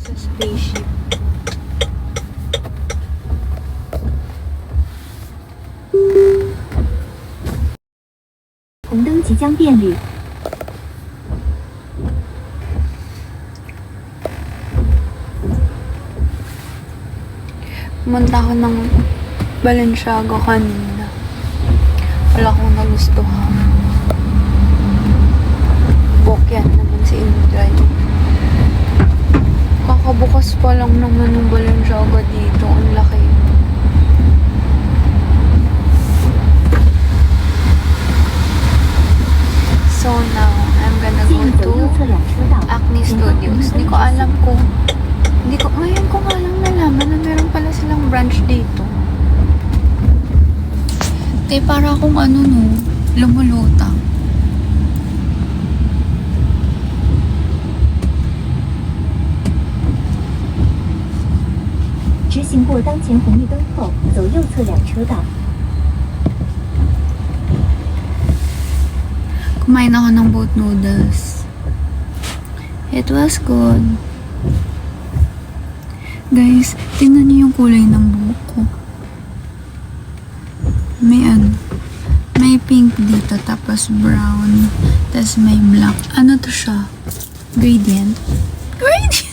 Sa spaceship. 红灯即将变绿。 Pumunta ako ng Balenciaga kanina. Wala akong nagustuhan. Bokyan naman si Inday. Kakabukas pa lang naman ng Balenciaga dito. Ang laki. So now, I'm gonna go 进左右侧 to 两车道， Acne 前方红 Studios. 绿灯 Ngayon ko nga lang nalaman na meron pala silang branch dito. Kaya para akong lumulutang. 直行过当前红绿灯后，走右侧两车道。 Kumain ako ng boat noodles. It was good. Guys, tingnan niyo yung kulay ng buhok ko. May pink dito, tapos brown, tapos may black. Ano to siya? Gradient? Gradient!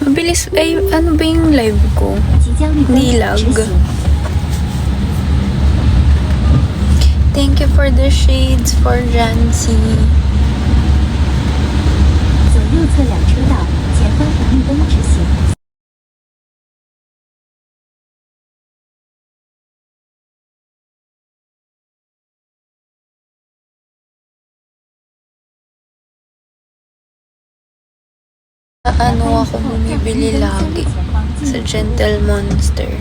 Mabilis, ay, ano ba yung live ko? 即将绿灯 Nilag. 直行。 Thank you for the shades for Jancy. 走右侧两车道，前方红绿灯直行。 Ano ako bumibili lagi? Sa Gentle Monster.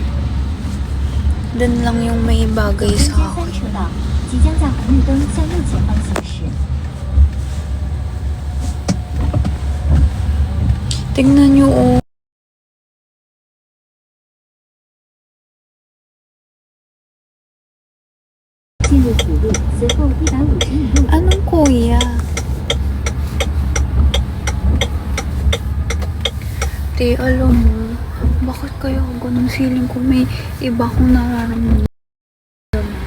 Doon lang yung may bagay 直接 sa 三车 akin. 道，即将在红绿灯向右前方行驶。 Tingnan nyo, oh. "进入辅路，随后150米路。 Anong kuya? Te, alam mo, bakit kaya ganun feeling ko may iba akong nararamdaman?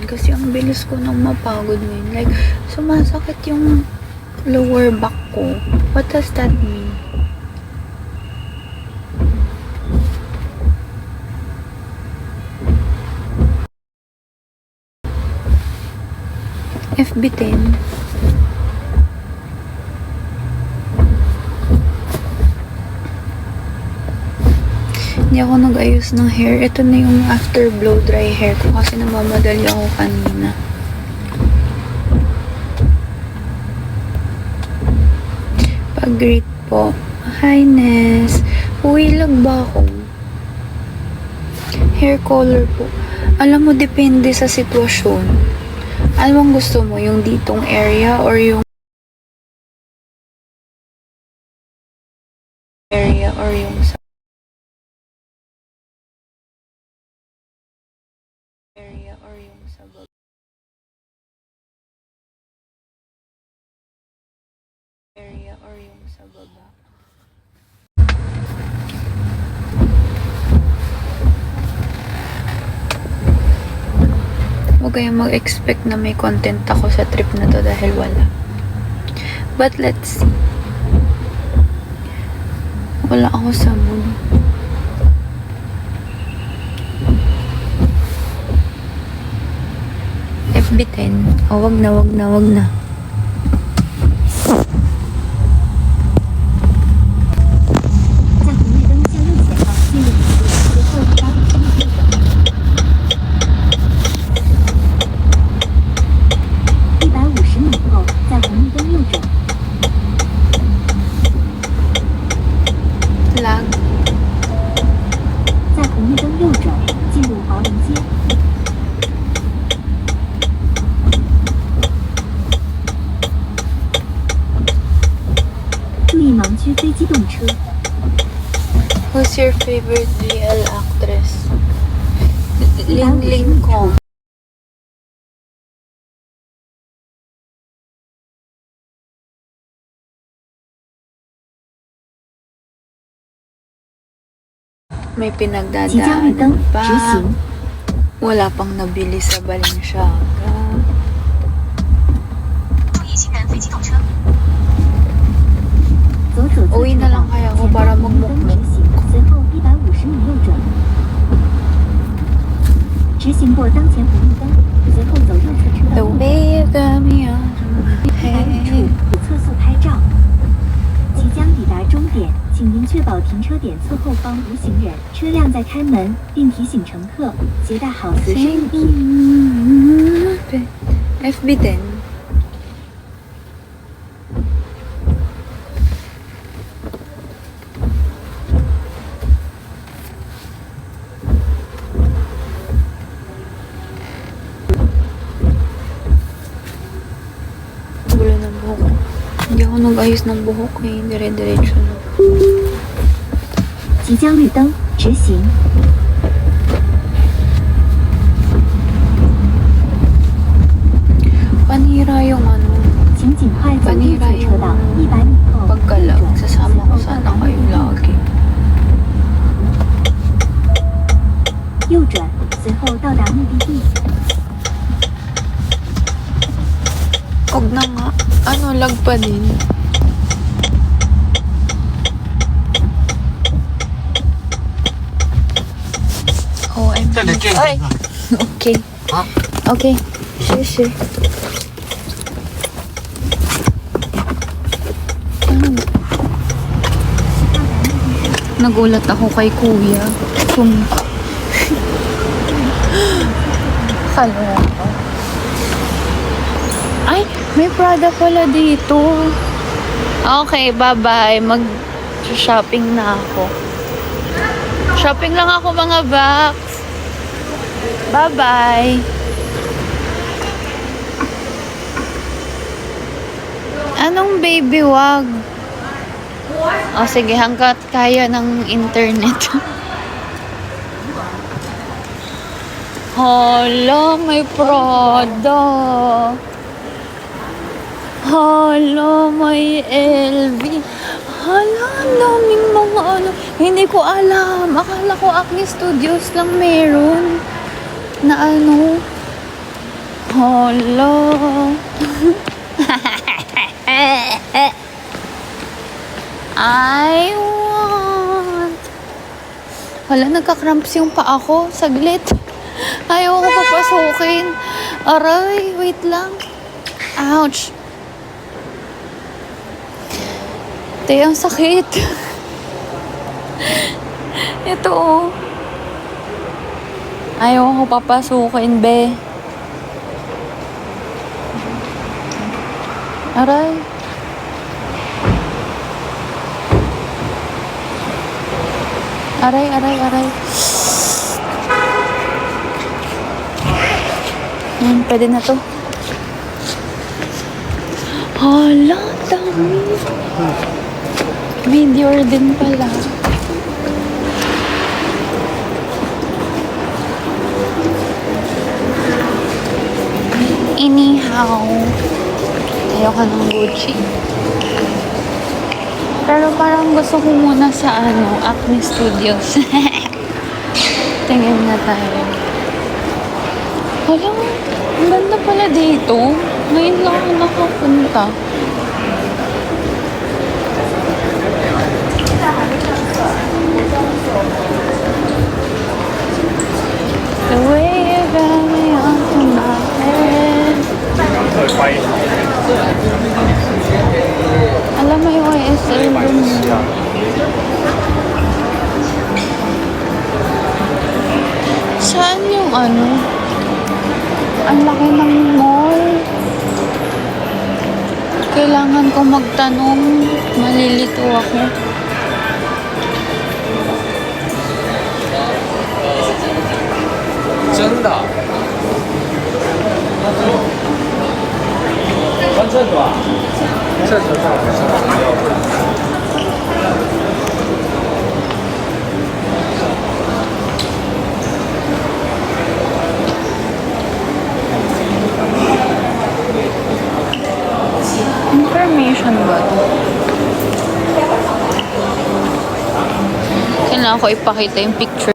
Kasi ang bilis ko nang mapagod ngayon. Like, sumasakit yung lower back ko. What does that mean? FB10. Hindi ako nag-ayos ng hair. Ito na yung after blow dry hair ko kasi namamadali ako kanina. Pag-greet po. Highness. Huwilag ba ako? Hair color po. Alam mo, depende sa sitwasyon. Ano bang gusto mo? Yung ditong area or yung area or yung sa area or yung sa baba? Area or yung sa baba? Huwag kayong mag-expect na may content ako sa trip na to dahil wala. But let's see. Wala ako sa mood. FB10. Oh, wag na, wag na, wag na. Lag. 在红绿灯右转，进入华文街。注意盲区非机动车。Who's your favorite GL actress? Ling Ling Kong. May 即将绿 pinagdadaanan 灯，直 pa. 行。 Wala pang nabili sa Balenciaga. 注意行人非机动车。左手侧 Uwi 车 na 道 lang kaya ako 前 para 方红绿灯 magmukmuk. 直行，随后150米右转。直行过当前红绿灯，随后走右侧车 The 道路。 way you got me on. 100米处 Hey. 测速拍照。即将抵达终点，请您确保停车点侧后方无行人、车辆在开门，并提醒乘客携带好随身物品。 FB din. Gulo ng buhok. Hindi ako nag-ayos ng buhok eh. Dire-diretso na. 即将绿灯，直行。 Panira yung ano. 请尽快走右 Panira 侧车道yung ，100米后右 pagkalag. 转，随 Sasama ko 后到 sana 达目 kayo 的地。 lagi. 右转，随后到达目的地。 Huwag na nga. Ano, lag pa din. OMG. 这里电 Ay! 梯啊， Okay. 啊， Okay. Shishi. Ano? Nagulat ako kay kuya. Kaloka. Ay, may Prada pala dito. Okay, bye-bye. Mag-shopping na ako. Shopping lang ako mga box. Bye-bye. Anong baby, wag? O sige, hanggat kaya ng internet. Hala, may Prada. Hala, may LV. Hala, ang daming mga ano. Hindi ko alam. Akala ko Acne Studios lang meron. Na ano. Hala. I want. Hala, nagka-cramps yung paa ko. Saglit. Ayaw ko papasukin. Aray, wait lang. Ouch. Te, ang sakit. Ito, oh. Ayaw ko papasukin, be. Aray. Aray, aray, aray. Yan, pwede na to. Hala, dami. Meteor din pala. Anyhow, ayoko ng Gucci. Pero parang gusto ko muna sa Acne Studios. Tingin na tayo. Hala, ang ganda pala dito. Ngayon lang ako nakapunta. The way you got me onto my head. Alam mo yung YSL dun. Saan yung ano? Ang laki ng mall. Kailangan ko magtanong. Malilito ako. kailangan ko ipakita yung picture.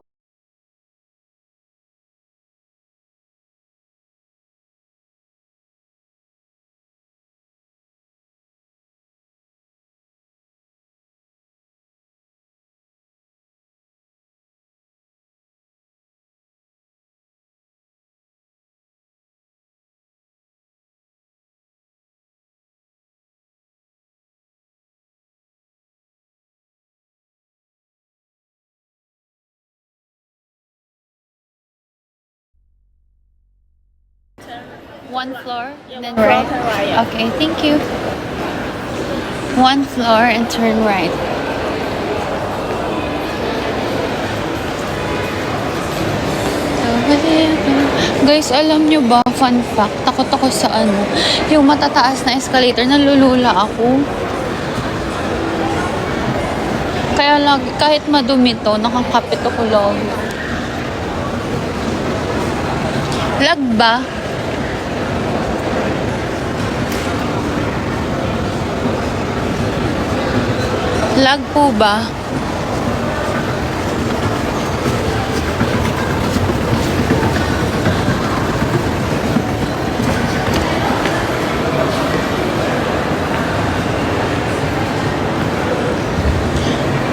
One floor, then right. Okay, thank you. One floor and turn right. Guys, alam nyo ba, fun fact, takot ako sa yung matataas na escalator, nalulula ako. Kaya lagi, kahit madumi to, nakakapit ako lagi. Lag ba? Lag po ba?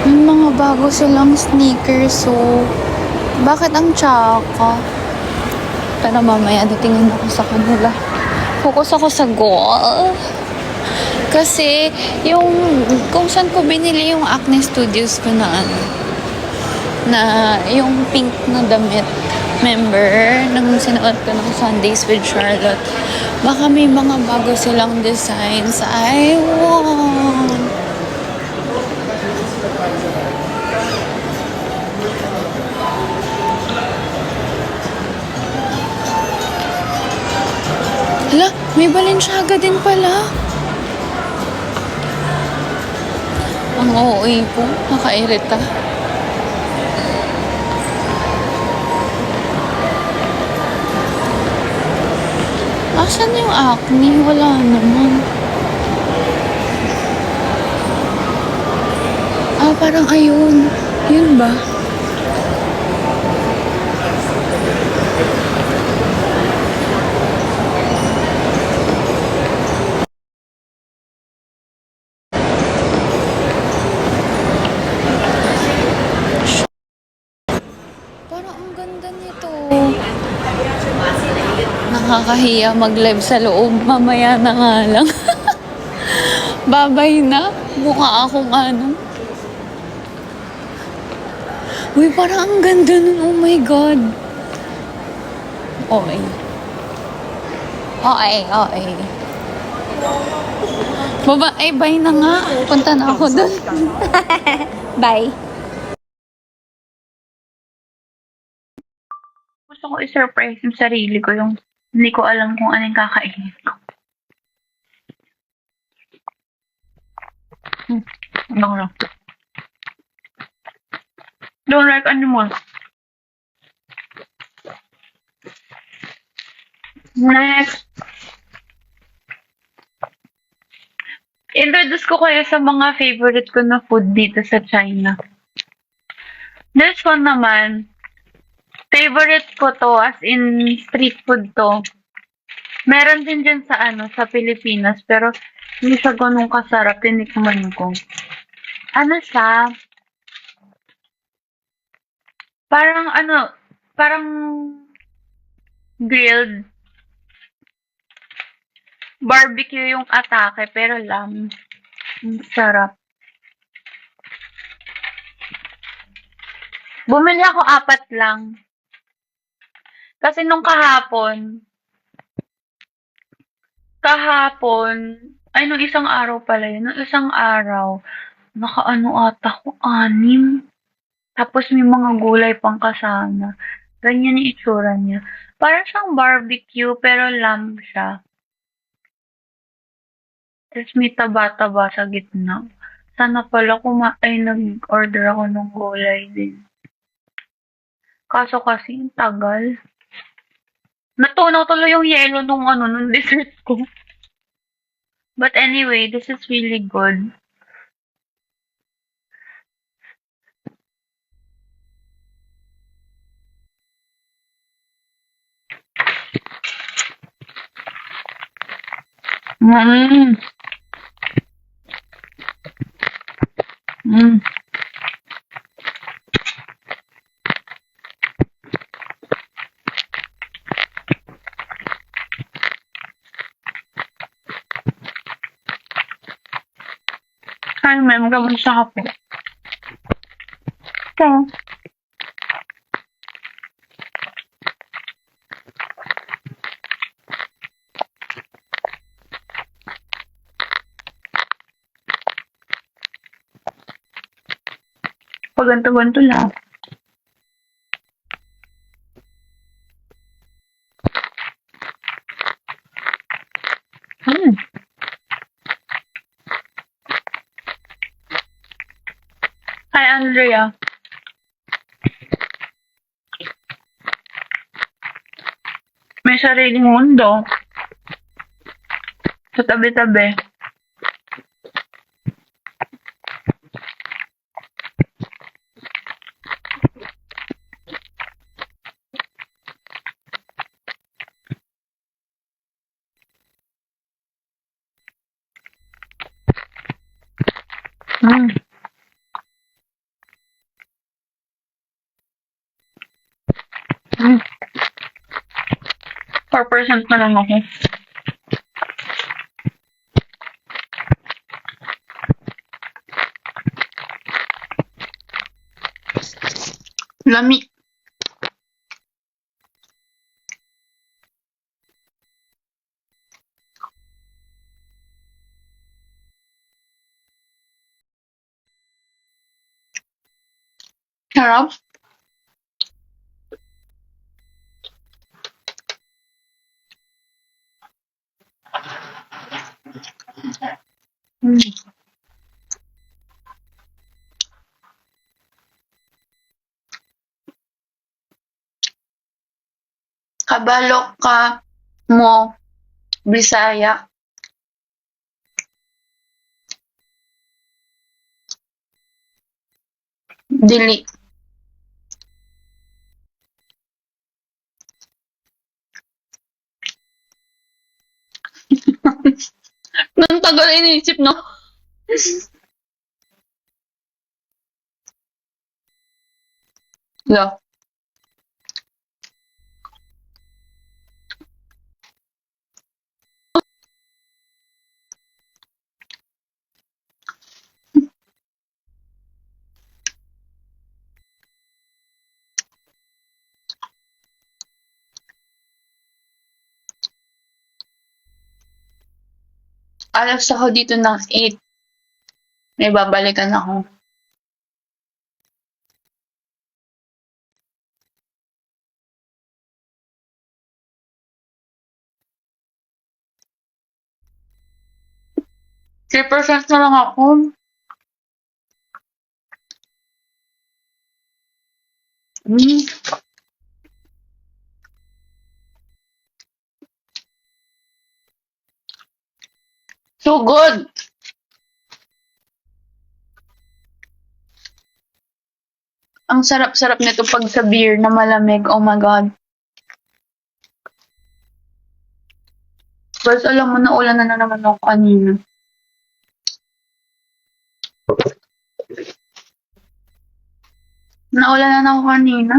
May mga bago silang sneakers, so bakit ang tsaka? Pero mamaya titingin ako sa kanila. Focus ako sa goal. Kasi yung kung saan ko binili yung Acne Studios ko na na yung pink na damit, member, nang sinuot ko ng Sundays with Charlotte. Baka may mga bago silang designs. I want. Hala, may Balenciaga din pala. Ang OA po, nakairita. Asan yung Acne? Wala naman. Ah, parang ayun. Yun ba? Parang ang ganda nito. Nakakahiya mag-live sa loob. Mamaya na nga lang. Babay na. Mukha akong Uy, parang ang ganda nun. Oh my God. Okay. Okay, okay. Baba, bye na nga. Punta na ako dun. Bye. Gusto ko i-surprise yung sarili ko, yung hindi ko alam kung anong kakainin ko. Ano. Don't like animals. Next. Introduce ko kayo sa mga favorite ko na food dito sa China. This one naman, favorite ko to, as in street food to. Meron din dyan sa sa Pilipinas, pero hindi siya ganun kasarap, tinikman ko. Ano siya? Parang parang grilled. Barbecue yung atake, pero lamb. Ang sarap. Bumili ako 4 lang. Kasi nung kahapon, nung isang araw pala yun, nung isang araw, ata ko, 6. Tapos may mga gulay pang kasama. Ganyan yung itsura niya. Parang siyang barbecue, pero lamb siya. Tapos may taba-taba sa gitna. Sana pala nag-order ako ng gulay din. Kaso kasi, yung tagal. Natunaw tuloy yung yelo nung dessert ko. But anyway, this is really good. Mm. Mm. Hi, ma'am. Kamusta ka po? Ito. Paganto-ganto lang. Hmm. Hi, Andrea. May sariling mundo. Sa tabi-tabi. Hmm. Hmm. 4% na lang ako. Lami. Sarap. Hmm. Kabalo ka mo, Bisaya. Dili. Nang tagal iniisip, no? Yeah. Alas ako dito ng 8. May babalikan ako. Three% na lang ako. Mm. So good. Ang sarap-sarap nito pag sa beer na malamig. Oh my God. Guys, alam mo na ulan na naman ako kanina. Naulan na ako kanina.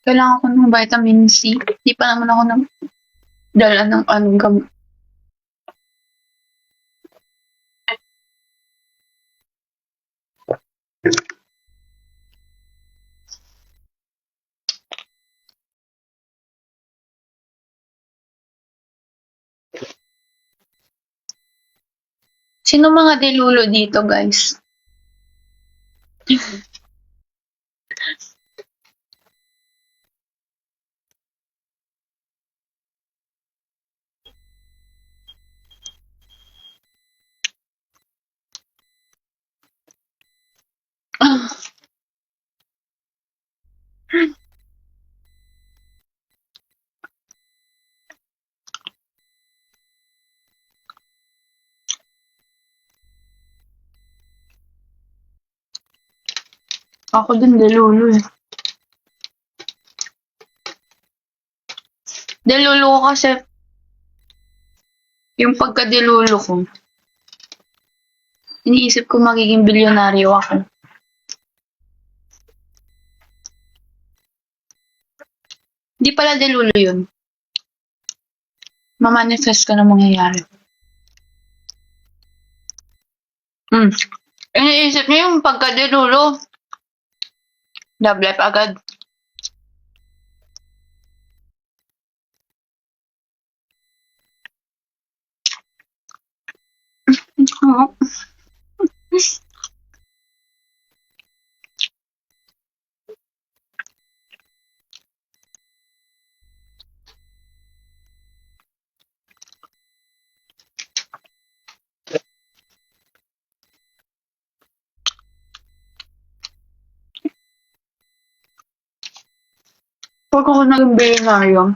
Kailangan ko ng vitamin C. Di pa naman ako dala ng gamot. Sino mga delulo dito, guys? Ah, ako din delulo eh. Delulo ko kasi Yung pagkadilulo ko, iniisip ko magiging bilyonaryo ako. Hindi pala dilulo yun. Mamanifest ko na mangyayari. Iniisip niyo yung pagkadilulo. Love life agad. Pag ako naging bilyonaryo,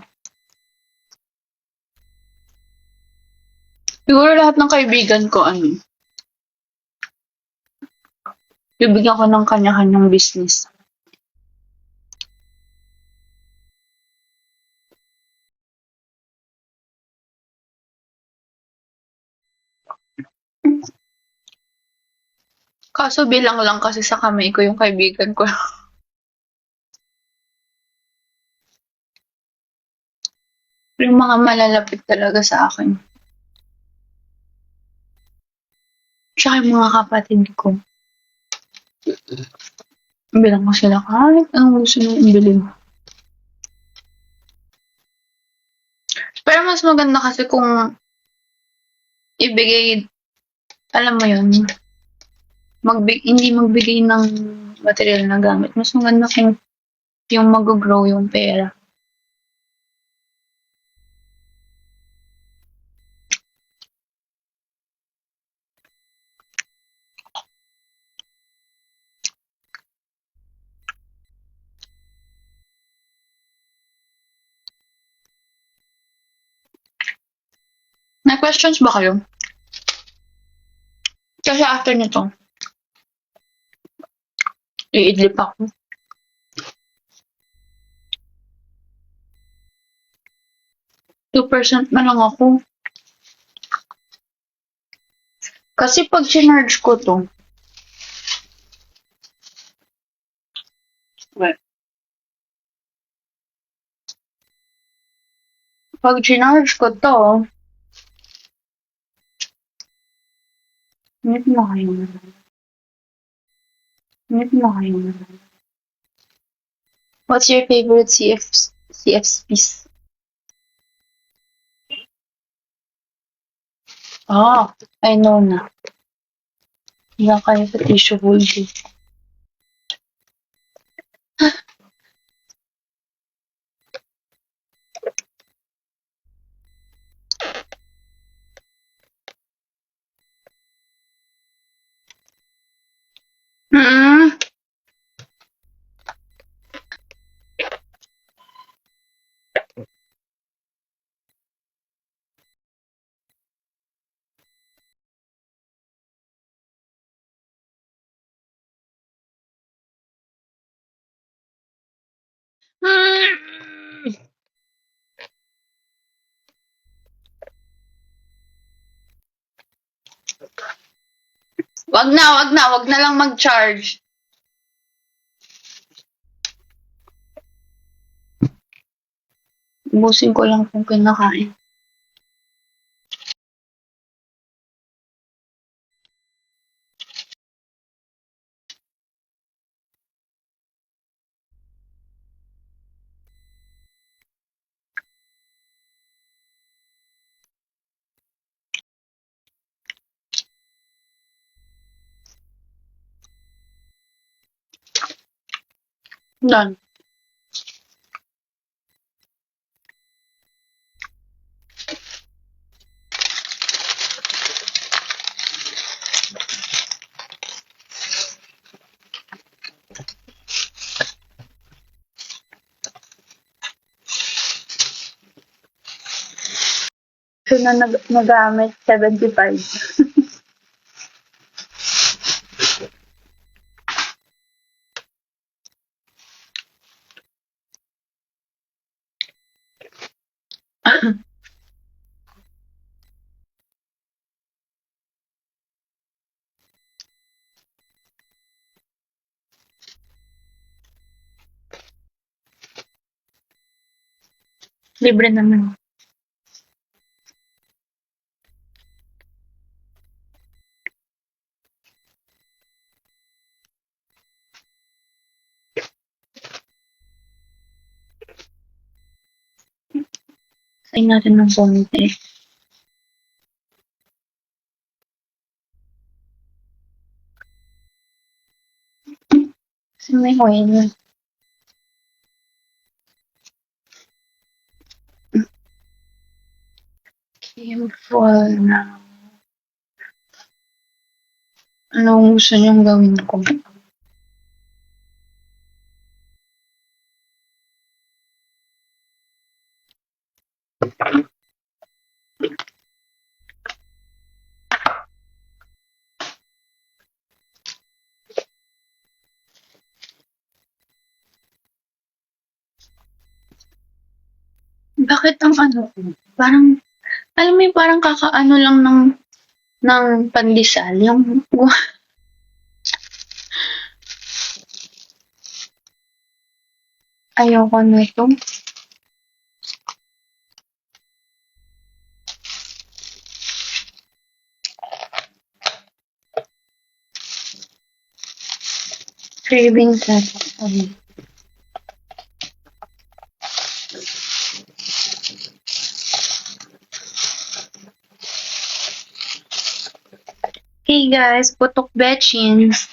siguro lahat ng kaibigan ko, bibigyan ko ng kanya-kanyang business. Kaso bilang lang kasi sa kamay ko yung kaibigan ko. Yung mga malalapit talaga sa akin. Tsaka yung mga kapatid ko. Bilang ko sila kahit anong gusto nyo ibilin. Pero mas maganda kasi kung ibigay, alam mo yun, hindi magbigay ng material na gamit. Mas maganda kung yung mag-grow yung pera. May questions ba kayo? Kasi after nito, iidlip ako. %2 na lang ako. Kasi pag sinarge ko to, pag sinarge ko to, Init mo kayo. What's your favorite CFPs? Ah, I know na. Hindi kayo sa tissue holding. Mm. Mm. Wag na lang mag-charge. Ubusin ko lang kung kinakain. Done. So na nagamit 75. Libre naman. Sayin natin ng konti. Kasi may oil. Careful na. Anong gusto niyong gawin ko? Bakit ang ano, parang, alam mo yung parang kakaano lang ng pandesal, yung, ayoko na ito. Craving sa, Hey guys, putok betchins.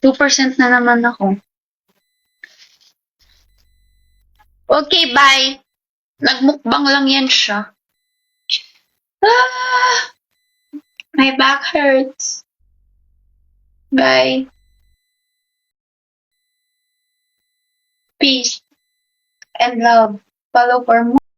2% na naman ako. Okay, bye. Nagmukbang lang yan siya. Ah, my back hurts. Bye. Peace and love. Follow for more.